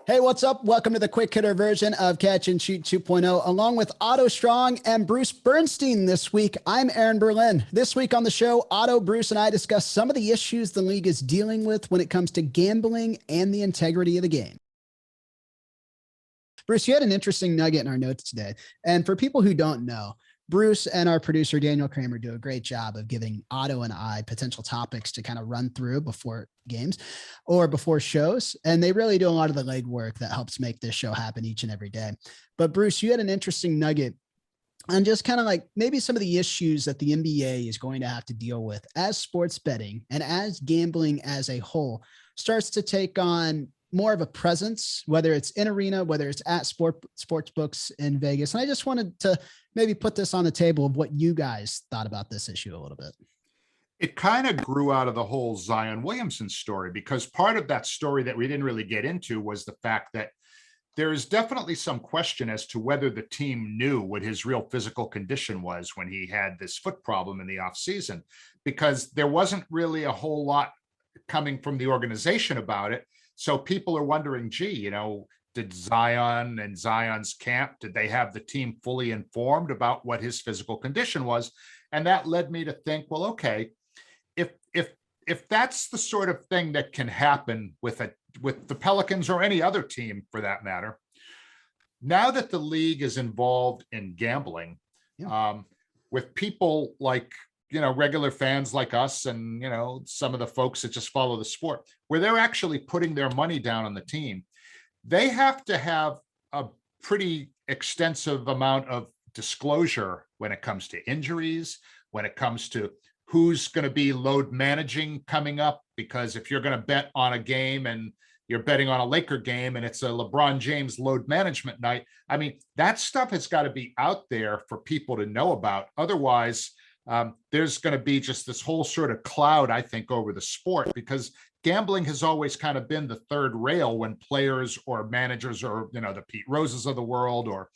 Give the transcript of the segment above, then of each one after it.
Hey, what's up? Welcome to the quick hitter version of Catch and Shoot 2.0, along with Otto Strong and Bruce Bernstein this week. I'm Aaron Berlin. This week on the show, Otto, Bruce, and I discuss some of the issues the league is dealing with when it comes to gambling and the integrity of the game. Bruce, you had an interesting nugget in our notes today. And for people who don't know, Bruce and our producer, Daniel Kramer, do a great job of giving Otto and I potential topics to kind of run through before games or before shows. And they really do a lot of the legwork that helps make this show happen each and every day. But Bruce, you had an interesting nugget on just kind of like maybe some of the issues that the NBA is going to have to deal with as sports betting and as gambling as a whole starts to take on more of a presence, whether it's in arena, whether it's at sports books in Vegas. And I just wanted to maybe put this on the table of what you guys thought about this issue a little bit. It kind of grew out of the whole Zion Williamson story, because part of that story that we didn't really get into was the fact that there is definitely some question as to whether the team knew what his real physical condition was when he had this foot problem in the offseason, because there wasn't really a whole lot coming from the organization about it. So people are wondering, gee, did Zion and Zion's camp, did they have the team fully informed about what his physical condition was? And that led me to think, well, okay, if that's the sort of thing that can happen with the Pelicans or any other team for that matter, now that the league is involved in gambling, with people like regular fans like us and, some of the folks that just follow the sport, where they're actually putting their money down on the team, they have to have a pretty extensive amount of disclosure when it comes to injuries, when it comes to who's going to be load managing coming up. Because if you're going to bet on a game and you're betting on a Laker game and it's a LeBron James load management night, I mean, that stuff has got to be out there for people to know about. Otherwise, there's going to be just this whole sort of cloud, I think, over the sport, because gambling has always kind of been the third rail when players or managers or, the Pete Roses of the world, or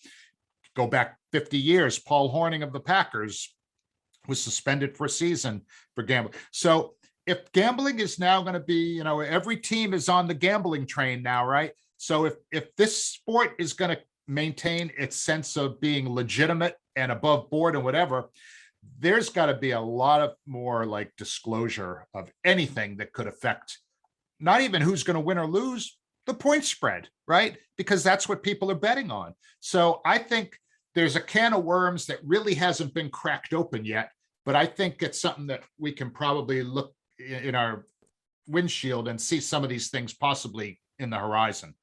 go back 50 years, Paul Hornung of the Packers was suspended for a season for gambling. So if gambling is now going to be, every team is on the gambling train now, right? So if this sport is going to maintain its sense of being legitimate and above board and whatever, there's got to be a lot of more like disclosure of anything that could affect not even who's going to win or lose, the point spread, right? Because that's what people are betting on. So I think there's a can of worms that really hasn't been cracked open yet, but I think it's something that we can probably look in our windshield and see some of these things possibly in the horizon.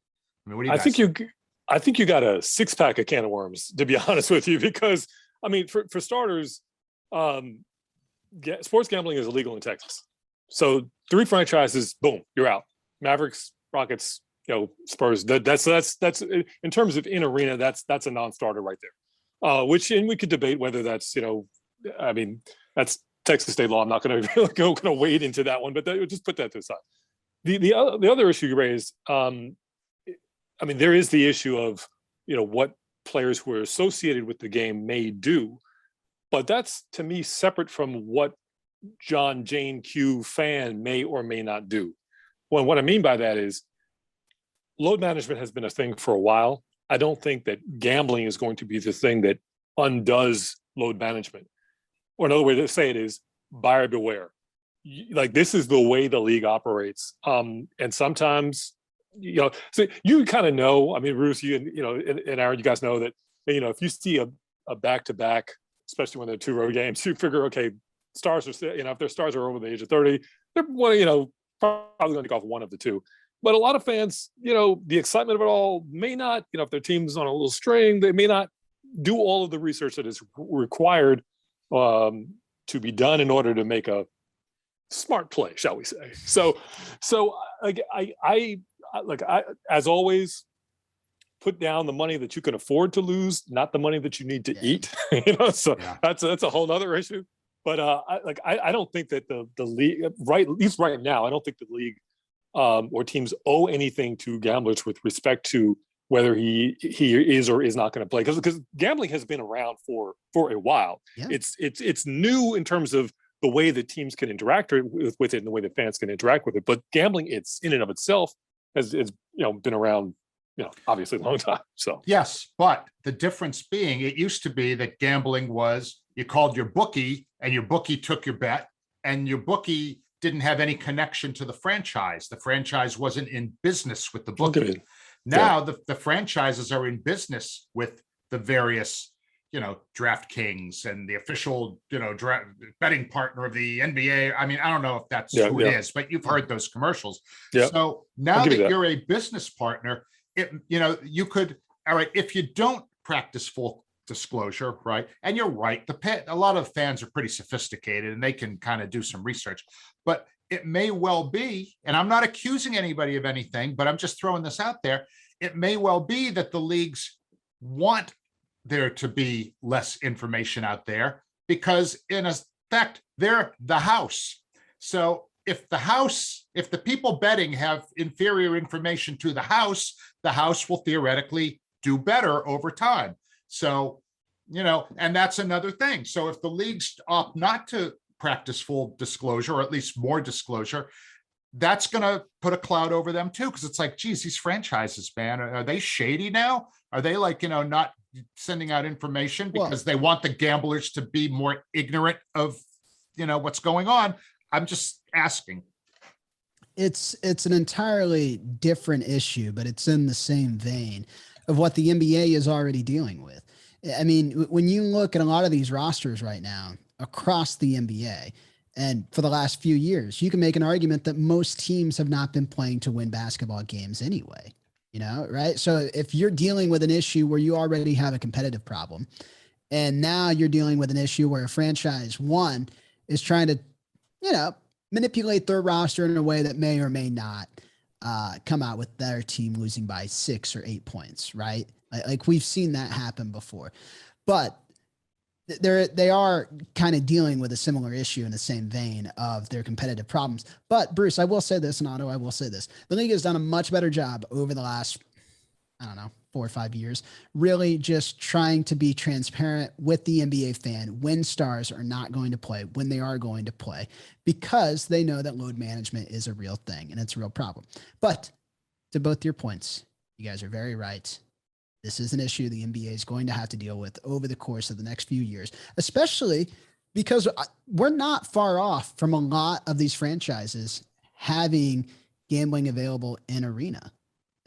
I mean, what do you guys think? I think you got a six-pack of can of worms, to be honest with you, because I mean, for starters, sports gambling is illegal in Texas. So 3 franchises, boom, you're out. Mavericks, Rockets, Spurs. That's in terms of in arena, that's a non-starter right there. And we could debate whether that's I mean, that's Texas state law. I'm not going to wade into that one, but just put that to the side. The other issue you raised, I mean, there is the issue of what players who are associated with the game may do, but that's to me separate from what John Jane Q fan may or may not do. Well, what I mean by that is load management has been a thing for a while. I don't think that gambling is going to be the thing that undoes load management. Or another way to say it is buyer beware. Like, this is the way the league operates. And sometimes, so you kind of know, I mean, Bruce, and Aaron, you guys know that, if you see a back-to-back, especially when they're 2 road games, you figure, okay, stars are, if their stars are over the age of 30, they're probably going to go off one of the two. But a lot of fans, the excitement of it all may not, if their team's on a little string, they may not do all of the research that is required to be done in order to make a smart play, shall we say. So like I as always, put down the money that you can afford to lose, not the money that you need to eat. So that's a whole other issue. But I don't think that the league, right, at least right now, I don't think the league or teams owe anything to gamblers with respect to whether he is or is not going to play, because gambling has been around for a while. Yeah. It's new in terms of the way that teams can interact with it and the way that fans can interact with it. But gambling, it's in and of itself has been around obviously a long time. So yes, but the difference being, it used to be that gambling was you called your bookie and your bookie took your bet, and your bookie didn't have any connection to the franchise. The franchise wasn't in business with the bookie. Okay. Now the franchises are in business with the various, DraftKings and the official, betting partner of the NBA. I mean, I don't know if that's who it is, but you've heard those commercials. Yeah. So now that you're a business partner, you could, all right, if you don't practice full disclosure, right? And you're right, a lot of fans are pretty sophisticated and they can kind of do some research, but it may well be, and I'm not accusing anybody of anything, but I'm just throwing this out there. It may well be that the leagues want there to be less information out there because in effect, they're the house. So if the people betting have inferior information to the house will theoretically do better over time. So, and that's another thing. So if the leagues opt not to practice full disclosure, or at least more disclosure, that's going to put a cloud over them too. Cause it's like, geez, these franchises, man, are they shady now? Are they like, not sending out information because they want the gamblers to be more ignorant of, what's going on? I'm just asking. It's an entirely different issue, but it's in the same vein of what the NBA is already dealing with. I mean, when you look at a lot of these rosters right now across the NBA, and for the last few years, you can make an argument that most teams have not been playing to win basketball games anyway, right? So if you're dealing with an issue where you already have a competitive problem, and now you're dealing with an issue where a franchise one is trying to, manipulate their roster in a way that may or may not come out with their team losing by 6 or 8 points, right? Like we've seen that happen before, but they are kind of dealing with a similar issue in the same vein of their competitive problems. But Bruce, I will say this, and Otto, I will say this: the league has done a much better job over the last, 4 or 5 years, really just trying to be transparent with the NBA fan when stars are not going to play, when they are going to play, because they know that load management is a real thing and it's a real problem. But to both your points, you guys are very right. This is an issue the NBA is going to have to deal with over the course of the next few years, especially because we're not far off from a lot of these franchises having gambling available in arena.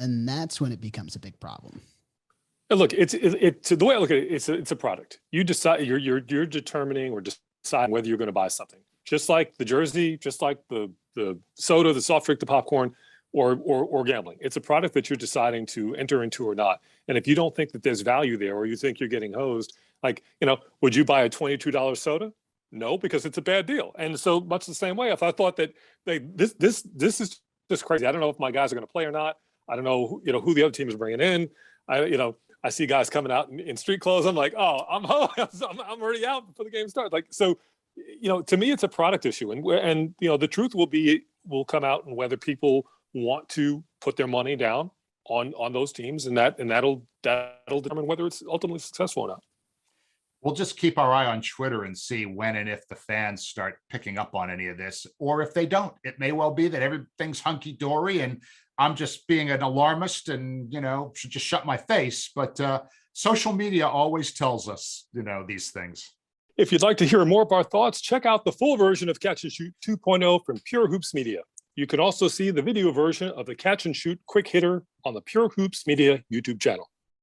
And that's when it becomes a big problem. Look, it's the way I look at it, it's a product. You decide, you're determining or deciding whether you're going to buy something. Just like the jersey, just like the soda, the soft drink, the popcorn, or gambling. It's a product that you're deciding to enter into or not. And if you don't think that there's value there, or you think you're getting hosed, like, would you buy a $22 soda? No, because it's a bad deal. And so much the same way, if I thought that this is just crazy, I don't know if my guys are going to play or not. I don't know, who the other team is bringing in. I see guys coming out in street clothes. I'm like, oh, I'm already out before the game starts. Like, so, to me, it's a product issue, and the truth will come out in whether people want to put their money down on those teams, and that'll determine whether it's ultimately successful or not. We'll just keep our eye on Twitter and see when and if the fans start picking up on any of this, or if they don't. It may well be that everything's hunky-dory and I'm just being an alarmist and, should just shut my face. But social media always tells us, these things. If you'd like to hear more of our thoughts, check out the full version of Catch and Shoot 2.0 from Pure Hoops Media. You can also see the video version of the Catch and Shoot Quick Hitter on the Pure Hoops Media YouTube channel.